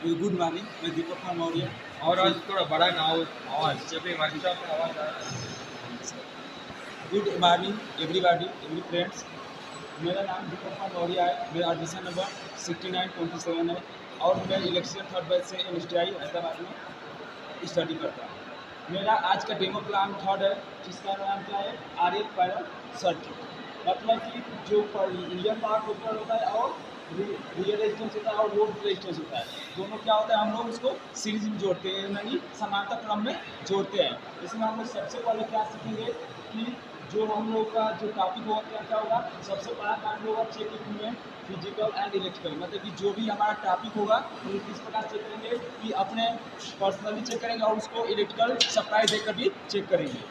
Good morning, मैं दीपक कुमार मौर्य। और आज थोड़ा बड़ा ना हो आवाज़, जब भी हमारी शॉप में आवाज़ आ रहा है। Good morning everybody, every friends. मेरा नाम दीपक कुमार मौर्य है। मेरा एडमिशन नंबर 6927 है और मैं इलेक्ट्रिशियन थर्ड बैच से NSTI हैदराबाद में स्टडी करता हूँ। मेरा आज का डेमो प्लान थर्ड है, जिसका नाम क्या है, RF पैनल सर्किट। मतलब कि जो इंडियन पावर सप्लाई होता है और रियल रेजिस्टेंस होता है और लोड रेजिस्टेंस होता है, दोनों क्या होता है, हम लोग उसको सीरीज में जोड़ते हैं, यानी समांतर क्रम में जोड़ते हैं। इसमें हम लोग सबसे पहले क्या सीखेंगे कि जो हम लोग का जो टॉपिक होगा क्या होगा, सबसे बड़ा काम होगा check equipment physical and electrical. मतलब कि जो भी हमारा टॉपिक होगा वो किस प्रकार चेक करेंगे कि अपने पर्सनली चेक करेंगे और उसको इलेक्ट्रिकल सप्लाई देकर भी चेक करेंगे।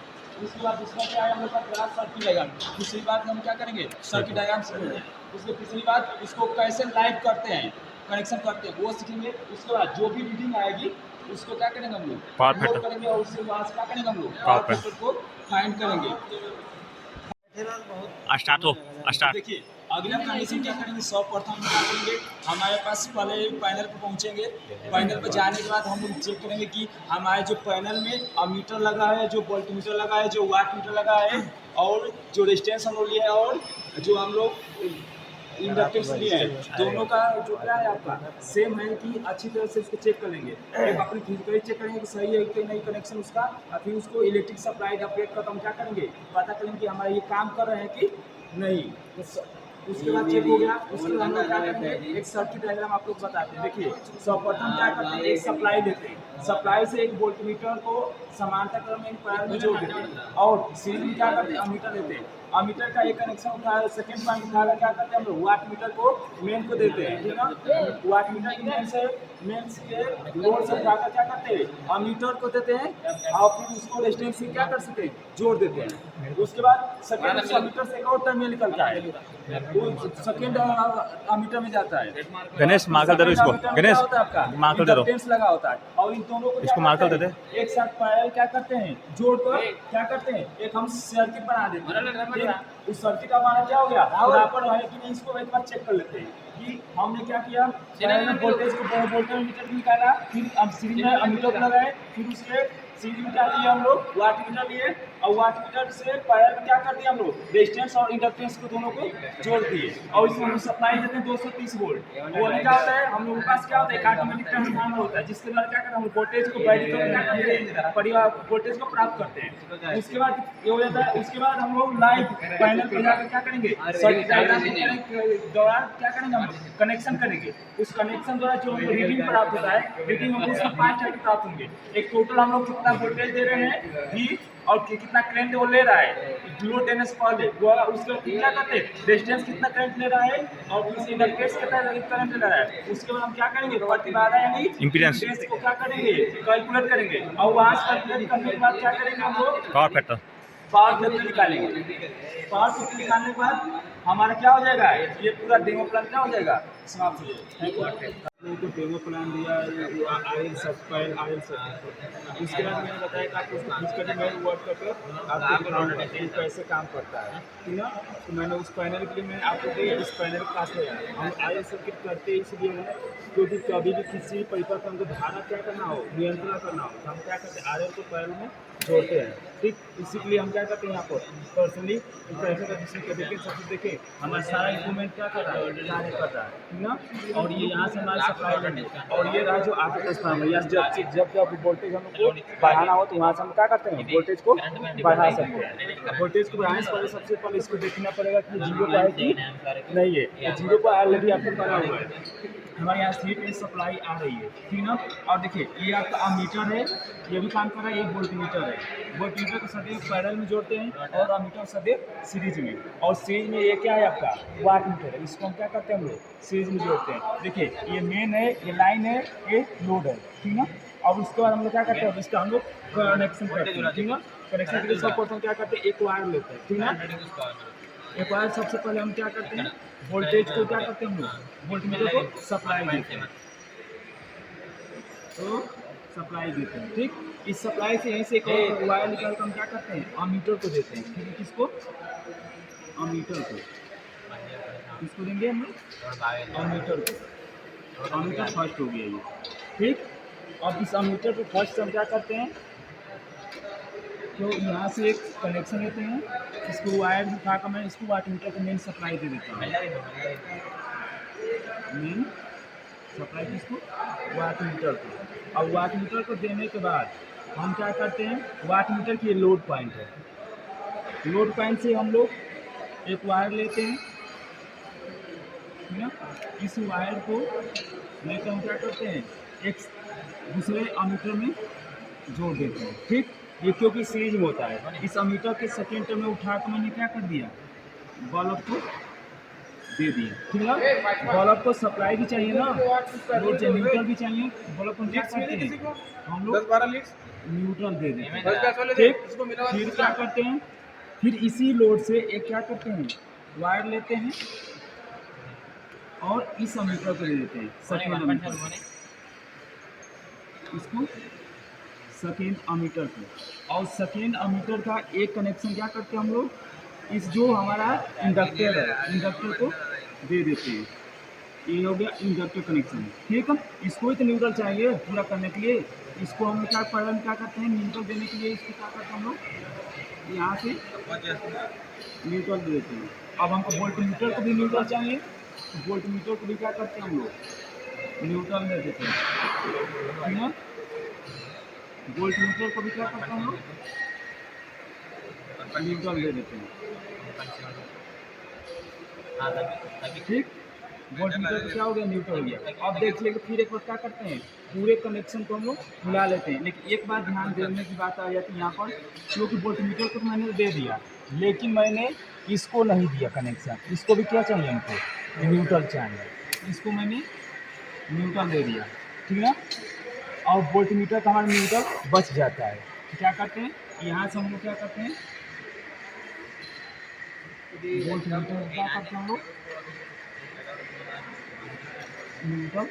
उसके बाद दूसरा क्या है, हम लोग का ग्राफ सर्किट डायग्राम। दूसरी बात हम क्या करेंगे, सर्किट डायग्राम सीखेंगे। उसके तीसरी बात, उसको कैसे लाइव करते हैं, कनेक्शन करते हैं, वो सीखेंगे। उसके बाद जो भी रीडिंग आएगी उसको क्या करेंगे, हम लोग नोट करेंगे और उससे वहाँ से क्या करेंगे, हम लोग पावर फैक्टर को फाइंड करेंगे। स्टार्ट। देखिए अगला कंडीशन क्या करेंगे, सर्वप्रथम क्या करेंगे, हमारे पास पहले पैनल पर पहुंचेंगे। पैनल पर जाने के बाद हम लोग चेक करेंगे कि हमारे जो पैनल में अमीटर लगा है, जो वोल्टमीटर लगा है, जो वाट मीटर लगा है, और जो रेजिस्टेंस हम लोग लिया है, और जो हम लोग इंडक्टेंस लिए हैं, दोनों का जो क्या है आपका सेम है कि अच्छी तरह से उसको चेक कर लेंगे। एक अपनी फिजिकली चेक करेंगे कि सही है कि नहीं कनेक्शन उसका, और फिर उसको इलेक्ट्रिक सप्लाई अपडेट कर हम क्या करेंगे, पता करेंगे कि हमारा ये काम कर रहे हैं कि नहीं। उसके बाद चेक हो गया। उसके बाद हम लोग क्या करेंगे, एक सर्किट डायग्राम आप लोग बताते हैं। देखिए सर्वप्रथम क्या करते हैं, एक सप्लाई देते हैं, सप्लाई से एक वोल्टमीटर को समांतर क्रम में पैनल में जोड़ देते हैं, और सीरीज में क्या करते हैं, अमीटर देते हैं। अमीटर का एक कनेक्शन उठाया, सेकेंड पॉइंट उठाकर क्या करते हैं, हम लोग वाट मीटर को मेन को देते हैं, ठीक है। वाट मीटर की मेन से लोड से उठाकर क्या करते हैं, अमीटर को देते हैं, और फिर उसको रेजिस्टेंस से क्या कर सकते हैं, जोड़ देते हैं। उसके बाद सेकेंड अमीटर से एक और टर्मिनल निकलता है, वो सेकेंड अमीटर में जाता है। गणेश मार्कर दे दो इसको, गणेश होता है आपका मार्कर दे दो, इंडक्टेंस लगा होता है, और इन दोनों को इसको मार्कर दे दे। एक साथ पैरेलल क्या करते हैं, जोड़कर क्या करते हैं, एक हम सर्किट बना देते हैं। उस सर्किट का हमारा क्या हो गया, बराबर है कि नहीं, इसको एक बार चेक कर लेते हैं कि हमने क्या किया। वोल्टेज को वोल्टेज मीटर निकाला, फिर अब सीरीज में अमीटर लगाए, फिर उसके सीरीज में क्या लिए हम लोग, वाट मीटर लिए, और वाट मीटर से पैरेलल में क्या कर दिया हम लोग, रेजिस्टेंस और इंडक्टेंस को दोनों को जोड़ दिए, और इसमें हम सप्लाई देते हैं 230 वोल्ट। वो क्या होता है, हम लोगों के पास क्या होता है, एक ऑटोमेटिक ट्रांसफार्मर होता है, जिसके द्वारा क्या करते हैं, हम वोल्टेज को वैरी करके क्या करते हैं, परिवार वोल्टेज को प्राप्त करते हैं। उसके बाद ये हो जाता है। उसके बाद हम लोग लाइव पैनल पर जाकर क्या करेंगे, सर्किट डायग्राम के दौरान क्या करेंगे, हम कनेक्शन करेंगे। उस कनेक्शन द्वारा जो रीडिंग प्राप्त होता है, रीडिंग हम उसमें 5 टाइप प्राप्त होंगे। एक टोटल हम लोग कितना वोल्टेज दे रहे हैं भी, और कितना करंट वो ले रहा है, लोड देने से पहले वो उसके क्या करते हैं, रेजिस्टेंस कितना करंट ले रहा है, और फिर इंडक्टेंस कितना करंट ले रहा है। उसके बाद हम क्या करेंगे, प्रतिबाधा यानी इम्पीडेंस को क्या करेंगे, कैलकुलेट करेंगे, और वहाँ से कैलकुलेट करने के बाद क्या करेंगे, हम लोग पावर फैक्टर निकालेंगे। पावर फैक्टर निकालने के बाद हमारा क्या हो जाएगा, ये पूरा डेमो प्लान क्या हो जाएगा, समाप्त हो जाएगा। तो डेमो प्लान दिया RL सप्लाई, RL सब। उसके बाद मैंने बताया कि आपको उसको फिजिकली मैं वर्क करके आपको दिखाऊंगा कि कैसे काम करता है, ठीक है। तो मैंने उस पैनल के लिए मैं आपको इस पैनल के पास ले आया। हम RL सर्किट करते इसलिए हैं क्योंकि कभी भी किसी परिपथ पर हमको धारा क्या करना हो, नियंत्रण करना हो, तो हम क्या करते हैं, RL को पैनल में जोड़ते हैं, ठीक। इसी के लिए हम क्या करते हैं, यहाँ पर पर्सनली कैसे का जिसमें देखें, सबसे देखें हमारा सारा इंस्ट्रूमेंट क्या कर रहा है, कार्य कर रहा है, ठीक ना। और ये यहाँ से हमारा सप्लाई करने, और ये रहा जो ऑटो ट्रांसफार्मर, या जब वोल्टेज हम लोग को बढ़ाना हो तो वहाँ से हम क्या करते हैं, वोल्टेज को बढ़ा सकते हैं। वोल्टेज को बढ़ाने से पहले सबसे पहले इसको देखना पड़ेगा कि जीरो पर है कि नहीं है। ये जीरो पर ऑलरेडी आपको पड़ा हुआ है, हमारे यहाँ 3 फेज सप्लाई आ रही है, ठीक ना। और देखिए ये आपका अमीटर है, ये भी काम कर रहा है, एक वोल्टमीटर है। वोल्टमीटर को सदैव पैरेलल में जोड़ते हैं, और अमीटर सदैव सीरीज में, और सीरीज में ये क्या है आपका वाट मीटर है, इसको हम क्या करते हैं, हम लोग सीरीज में जोड़ते हैं। देखिए ये मेन है, ये लाइन है, ये लोड है, ठीक ना। और उसके बाद हम लोग क्या करते हैं, इसका हम लोग कनेक्शन करते हैं, ठीक ना। कनेक्शन के लिए सर्वप्रथम क्या करते हैं, एक वायर लेते हैं, ठीक ना। एक वायर सबसे पहले हम क्या करते हैं, वोल्टेज को क्या करते हैं, हम लोग वोल्टमीटर को सप्लाई देते हैं, तो सप्लाई देते हैं, ठीक। इस सप्लाई से यहीं से एक और वायर निकाल कर हम क्या करते हैं, अमीटर को देते हैं, ठीक है। किसको, अमीटर को, किसको देंगे हम लोग, अमीटर को। अमीटर फर्स्ट हो गया ये, ठीक। अब इस अमीटर को फर्स्ट हम क्या करते हैं, तो यहाँ से एक कनेक्शन लेते हैं, इसको वायर उठा कर मैं इसको वाट मीटर को मेन सप्लाई दे देता हूँ। मेन सप्लाई किसको, वाट मीटर को। अब वाट मीटर को देने के बाद हम क्या करते हैं, वाट मीटर की ये लोड पॉइंट है, लोड पॉइंट से हम लोग एक वायर लेते हैं, ठीक है। इस वायर को लेकर हम क्या करते हैं, एक दूसरे अमीटर में जोड़ देते हैं, ठीक। ये क्योंकि सीरीज में होता है, इस अमीटर के सेकेंड में उठा कर मैंने क्या कर दिया, बल्ब को दे दिया, ठीक है। बल्ब को सप्लाई भी चाहिए ना, लोड न्यूट्रल भी चाहिए, बल्ब को क्या करते हैं हम लोग 10-12 लीटर न्यूट्रल दे देते हैं, ठीक। फिर क्या करते हैं, फिर इसी लोड से एक क्या करते हैं, वायर लेते हैं और इस अमीटर को दे देते हैं, सेकेंड अमीटर, इसको सेकेंड अमीटर को। और सेकेंड अमीटर का एक कनेक्शन क्या करते हैं हम लोग, इस जो हमारा इंडक्टर है, इंडक्टर को दे देते हैं। ये हो गया इंडक्टर कनेक्शन, ठीक है। इसको ही तो न्यूट्रल चाहिए पूरा करने के लिए, इसको हम क्या पहले क्या करते हैं, न्यूट्रल देने के लिए इसको क्या करते हैं हम लोग, यहाँ से न्यूट्रल दे देते हैं। अब हमको वोल्ट मीटर को भी न्यूट्रल चाहिए, तो वोल्ट मीटर को भी क्या करते हैं हम लोग, न्यूट्रल दे देते हैं, ठीक है। वोल्ट मीटर को भी क्या करते हैं हम लोग, न्यूट्रल दे देते हैं, ठीक। वोल्ट मीटर को क्या हो गया, न्यूट्रल हो गया। अब देखिए फिर एक बार क्या करते हैं, पूरे कनेक्शन को हम लोग मिला लेते हैं। लेकिन एक बार ध्यान देने की बात आ जाती है यहाँ पर, क्योंकि वोल्ट मीटर को तो मैंने दे दिया, लेकिन मैंने इसको नहीं दिया कनेक्शन, इसको भी क्या चाहिए हमको, न्यूट्रल चाहिए, इसको मैंने न्यूट्रल दे दिया, ठीक है। और वोल्ट मीटर का हमारा न्यूट्रल बच जाता है, तो क्या करते हैं, यहाँ से हम लोग क्या करते हैं, वोल्ट मीटर क्या करते हैं हम लोग, न्यूट्रल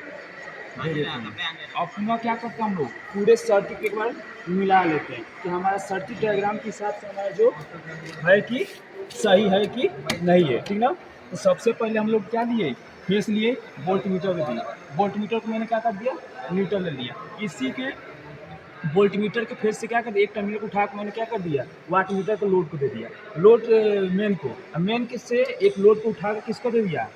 दे देते हैं। और पुनः क्या करते हैं हम लोग, पूरे सर्किट एक बार मिला लेते हैं कि हमारा सर्किट डायग्राम के हिसाब से हमारा जो है कि सही है कि नहीं है, ठीक ना। तो सबसे पहले हम लोग क्या लिए, फेस लिए, वोल्ट मीटर को दिए, वोल्ट मीटर को मैंने क्या कर दिया, न्यूट्रल ले लिया। इसी के वोल्ट मीटर के फेस से क्या कर दिया, एक टर्मिनल को उठा के मैंने क्या कर दिया, वाट मीटर को लोड को दे दिया, लोड मेन को, मेन के से एक लोड को उठा के किसको दे दिया,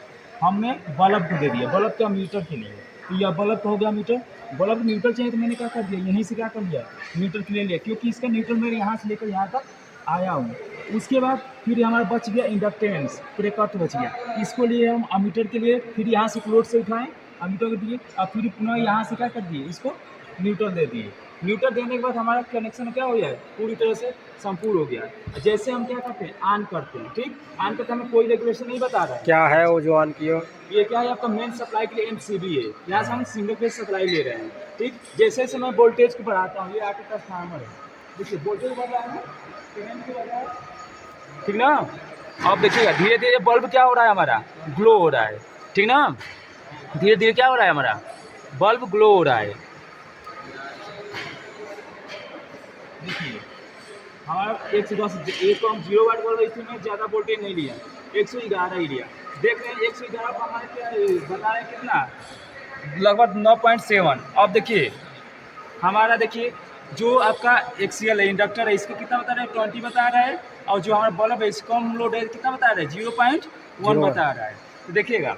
हमने बल्ब को दे दिया, बल्ब का मीटर के लिए। तो यह बल्ब का हो गया मीटर, बल्ब न्यूट्रल चाहिए तो मैंने क्या कर दिया, यहीं से क्या कर दिया, न्यूट्रल के ले लिया, क्योंकि इसका न्यूट्रल मेरे यहाँ से लेकर यहाँ तक आया हूँ। उसके बाद फिर हमारा बच गया इंडक्टेंस, प्रेकट बच गया, इसको लिए हम अमीटर के लिए, फिर यहाँ से लोड से उठाएं, अमीटर को दिए, और फिर पुनः यहाँ से क्या कर दिए, इसको न्यूट्रल दे दिए। न्यूट्रल देने के बाद हमारा कनेक्शन क्या हो गया है, पूरी तरह से संपूर्ण हो गया। जैसे हम क्या करते हैं, ऑन करते हैं, ठीक। ऑन करते हमें कोई रेगुलेशन नहीं बता रहा है, क्या है वो जो ऑन किया, ये क्या है आपका मेन सप्लाई के लिए MCB है, यहाँ से हम सिंगल फेज सप्लाई ले रहे हैं, ठीक। जैसे जैसे मैं वोल्टेज को बढ़ाता हूँ, ये आपके ट्रांसफार्मर है, देखिए वोल्टेज बढ़ रहा है, करंट बढ़ रहा है, ठीक ना। अब देखिएगा धीरे धीरे बल्ब क्या हो रहा है, हमारा ग्लो हो रहा है, ठीक ना। धीरे धीरे क्या हो रहा है, हमारा बल्ब ग्लो हो रहा है। देखिए हमारा 110, एक तो हम 0 वाट बल्ब इसमें ज़्यादा वोल्टेज नहीं लिया, 111 ही लिया। देख रहे हैं 111 को हमारे क्या बता रहे हैं कितना, लगभग 9.7। अब देखिए हमारा, देखिए जो आपका एक्सीएल है, इंडक्टर है, इसका कितना बता रहा है, 20 बता रहा है, और जो हमारा बल्ब है इसका कम लोड है कितना बता रहा है, 0.1 बता रहा है। तो देखिएगा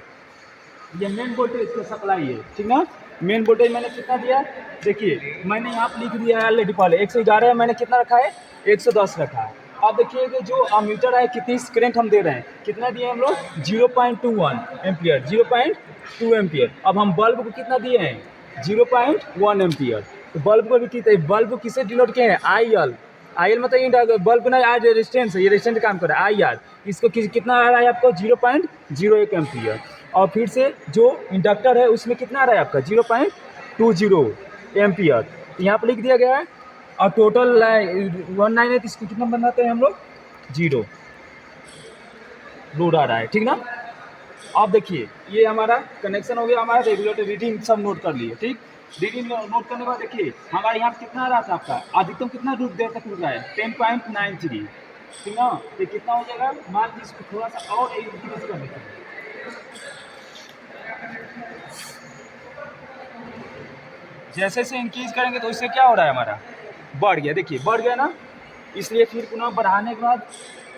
ये मेन वोल्टेज का सप्लाई है, ठीक ना। मेन वोल्टेज मैंने कितना दिया, देखिए मैंने यहाँ पर लिख दिया है ऑलरेडी, पहले 111 मैंने कितना रखा है, 110 रखा है। अब देखिए कि जो अमीटर है कितनी करंट हम दे रहे हैं, कितना दिए हम लोग, 0.21 एम्पियर, 0.2 एम्पियर। अब हम बल्ब को कितना दिए हैं, 0.1 एम्पियर। तो बल्ब को भी कितने, बल्ब को किससे डिनोट किए हैं, IL, IL मतलब बल्ब ना आज रेजिस्टेंस है, ये रेजिस्टेंस काम कर रहा है, IR। इसको कितना आ रहा है आपको, 0.01 एम्पियर। और फिर से जो इंडक्टर है उसमें कितना आ रहा है आपका, 0.20 एम्पियर, यहाँ पर लिख दिया गया है। और टोटल 19 है, तो इसको कितना बनाते हैं हम लोग, 0 लोड आ रहा है, ठीक ना। अब देखिए ये हमारा कनेक्शन हो गया, हमारा रेगुलेटर रीडिंग सब नोट कर लिए, ठीक। रीडिंग नोट करने के बाद देखिए हमारे यहाँ कितना आ रहा था आपका, अधिकतम कितना देर तक रुक रहा है, 10.93, ठीक ना। ये कितना हो जाएगा, मान लीजिए इसको थोड़ा सा और इंक्रीज कर देते हैं, जैसे जैसे इंक्रीज करेंगे तो इससे क्या हो रहा है हमारा, बढ़ गया, देखिए बढ़ गया ना। इसलिए फिर पुनः बढ़ाने के बाद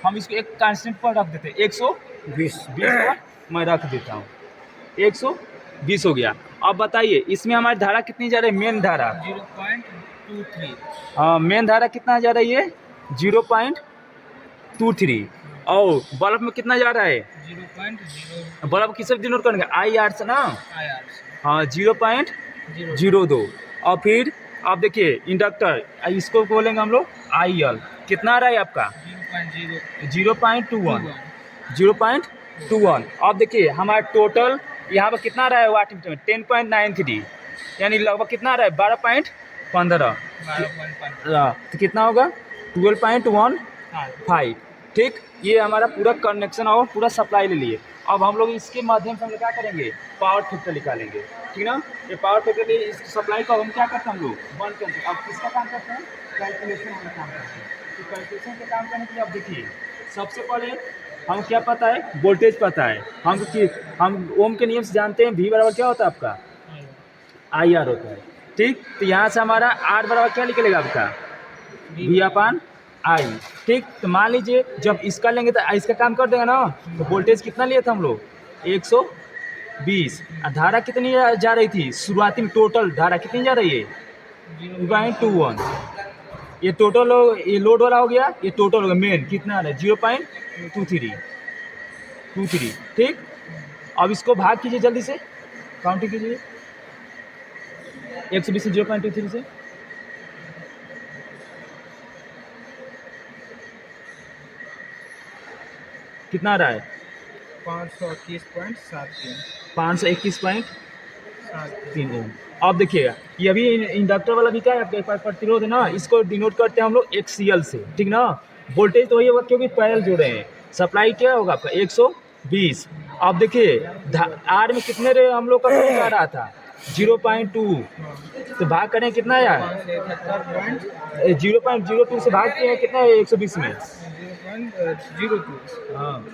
हम इसको एक कांस्टेंट पर रख देते हैं, 120 पर मैं रख देता हूँ, 120 हो गया। अब बताइए इसमें हमारी धारा कितनी जा रही है, मेन धारा 0.23। हाँ, मेन धारा कितना जा रही है 0.23, और बल्ब में कितना जा रहा है, 0.0 बल्ब किससे डिनोट करेंगे, IR से ना, IR हाँ 0.02। और फिर आप देखिए इंडक्टर, इसको बोलेंगे हम लोग IL, कितना आ रहा है आपका 0.21, 0.21। अब देखिए हमारा टोटल यहाँ पर कितना आ रहा है वाट मीटर में, 10.93, यानी लगभग कितना आ रहा है 12.15, 12.5। तो कितना होगा 12.15। ठीक, ये हमारा पूरा कनेक्शन और पूरा सप्लाई ले लिए। अब हम लोग इसके माध्यम से हम लोग क्या करेंगे, पावर फैक्टर निकालेंगे, ठीक ना। ये पावर फैक्टर लिए इस सप्लाई को हम क्या करते हैं, हम लोग बंद करते हैं। अब किसका काम करते हैं, कैलकुलेशन वाला काम करते हैं। तो कैलकुलेशन के काम करने के लिए अब देखिए सबसे पहले हम क्या पता है, वोल्टेज पता है हम ओम के नियम से जानते हैं, V बराबर क्या होता है आपका, IR होता है। ठीक, तो यहाँ से हमारा R बराबर क्या निकलेगा आपका, V/I। ठीक, तो मान लीजिए जब इसका लेंगे तो इसका काम कर देगा ना। तो वोल्टेज कितना लिए थे हम लोग 120, धारा कितनी जा रही थी शुरुआती में, टोटल धारा कितनी जा रही है 0.21। ये टोटल ये लोड वाला हो गया, ये टोटल हो गया मेन कितना है 0.23। ठीक, अब इसको भाग कीजिए जल्दी से, काउंटिंग कीजिए 120 से 0.23 से, कितना आ रहा है 521.73। 521.3 ओम। अब देखिएगा ये अभी इंडक्टर वाला भी क्या है आपके पास प्रतिरोध है ना, इसको डिनोट करते हैं हम लोग XCL से, ठीक ना। वोल्टेज तो वही होगा क्योंकि पैरेलल जोड़े हैं। सप्लाई क्या होगा आपका 120। अब देखिए R में कितने हम लोग का करंट आ रहा था 0.2, तो भाग करें कितना यार 0.02 से भागते हैं कितना है 120 में, 0.02। हाँ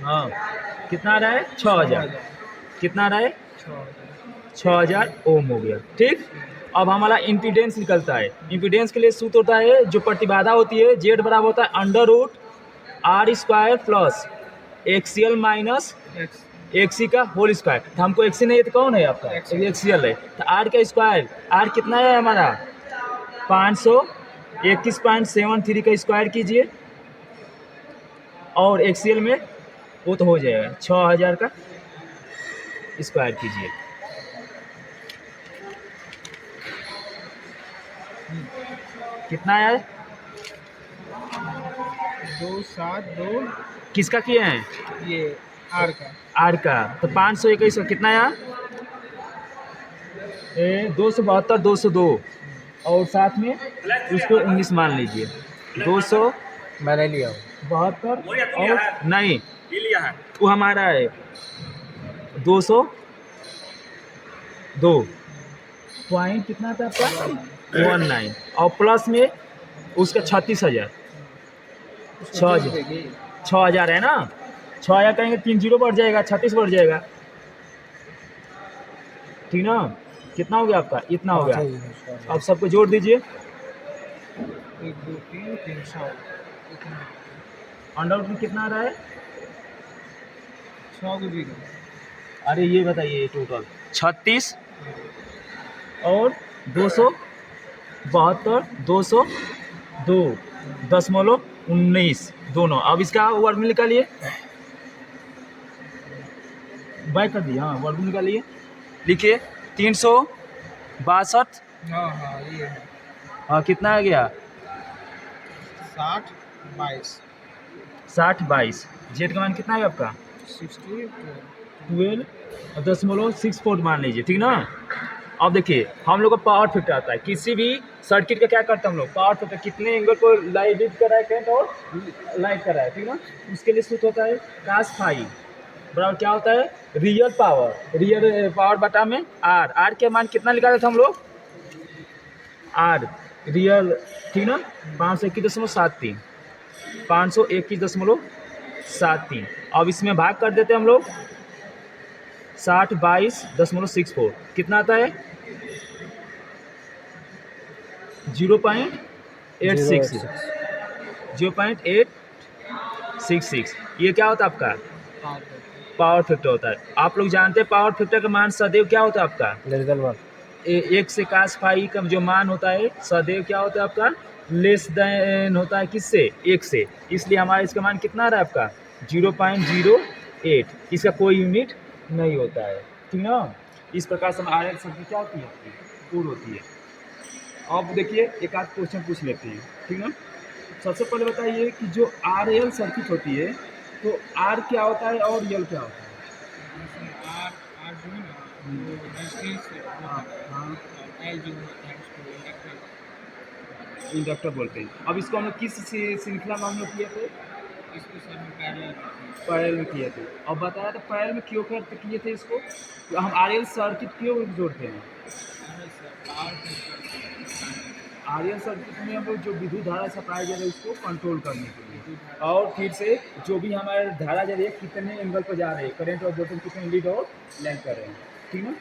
हाँ, कितना आ रहा है 6000, कितना आ रहा है 6000 ओम हो गया। ठीक, अब हमारा इम्पीडेंस निकलता है। इम्पीडेंस के लिए सूत्र होता है, जो प्रतिबाधा होती है Z बराबर होता है √R² plus XCL minus XC का होल स्क्वायर। तो हमको XC नहीं है तो कौन है आपका, XCL है। तो R का स्क्वायर, R कितना है हमारा 521.73 का स्क्वायर कीजिए, और XCL में वो तो हो जाएगा 6000 का स्क्वायर कीजिए। कितना है 272। किसका किए हैं, ये R का, R का। तो 521 का कितना आया 272, 202, और साथ में उसको 19 मान लीजिए, 200 मैंने लिया 72 और नहीं लिया है वो हमारा है 202 पॉइंट कितना था आपका 19, और प्लस में उसका 36,000, 6,000 है ना, 6,000 कहेंगे 3 जीरो बढ़ जाएगा, 36 बढ़ जाएगा, ठीक ना। कितना हो गया आपका, इतना हो गया। अब सबको जोड़ दीजिए, 1 2 3 300 अंडर में कितना आ रहा है 6 को 0। अरे ये बताइए टोटल 36 और 272, 202.19 दोनों। अब इसका वर्ग में निकालिए, बाय कर दिए, हाँ वर्ग में निकालिए, लिखिए 362। हाँ हाँ ये है हाँ कितना आ गया 60/22। जेड का मान कितना है आपका 62 12.64 मान लीजिए, ठीक ना। अब देखिए हम लोग का पावर फैक्टर आता है, किसी भी सर्किट का क्या करते हैं हम लोग, पावर फैक्टर कितने एंगल को लाइट कर रहा है करंट और लाइट कर रहा है, ठीक ना। उसके लिए सूत्र होता है cos फाई बराबर क्या होता है रियल पावर बटा में R के मान कितना निकाले थे हम लोग R रियल, ठीक ना, 521.73, 521.73। अब इसमें भाग कर देते हैं हम लोग 60/22.64, कितना आता है 0.866 0.866 ये क्या होता है आपका पावर फैक्टर होता है। आप लोग जानते हैं पावर फैक्टर का मान सदैव क्या होता है आपका एक से कास पाई का जो मान होता है सदैव क्या होता है आपका लेस देन होता है किससे एक से, इसलिए हमारा इसका मान कितना आ रहा है आपका 0.08, इसका कोई यूनिट नहीं होता है, ठीक ना। इस प्रकार से आर एल सर्किट क्या होती है आपकी पूर्ण होती है। अब देखिए एक आध क्वेश्चन पूछ लेते हैं, ठीक ना। सबसे पहले बताइए कि जो आर एल सर्किट होती है तो आर क्या होता है और यल क्या होता है। इंडक्टर बोलते हैं। अब इसको हम लोग किस श्रृंखला में हम लोग किए थे, पैरेलल में किए थे। अब बताया था पैरेलल में क्यों करते किए थे इसको, तो हम आरएल सर्किट क्यों जोड़ते हैं। आरएल सर्किट में हम लोग जो विद्युत धारा सप्लाई जा रही है उसको कंट्रोल करने के लिए, और फिर से जो भी हमारे धारा जा रही है कितने एंगल पर जा रहे हैं, करंट और वोल्टेज कितने लीड और लैग कर रहे हैं, ठीक है।